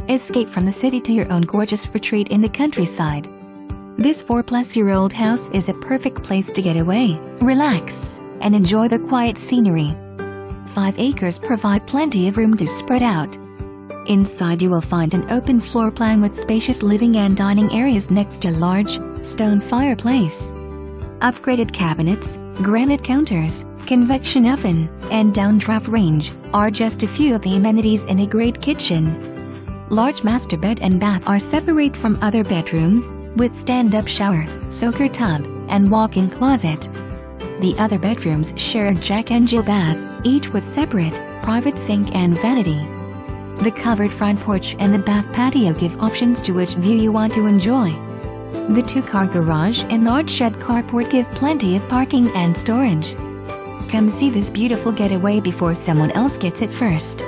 Escape from the city to your own gorgeous retreat in the countryside. This 4-plus-year-old house is a perfect place to get away, relax, and enjoy the quiet scenery. 5 acres provide plenty of room to spread out. Inside you will find an open floor plan with spacious living and dining areas next to large, stone fireplace. Upgraded cabinets, granite counters, convection oven, and downdraft range are just a few of the amenities in a great kitchen. Large master bed and bath are separate from other bedrooms, with stand-up shower, soaker tub, and walk-in closet. The other bedrooms share a Jack and Jill bath, each with separate, private sink and vanity. The covered front porch and the back patio give options to which view you want to enjoy. The 2-car garage and large shed carport give plenty of parking and storage. Come see this beautiful getaway before someone else gets it first.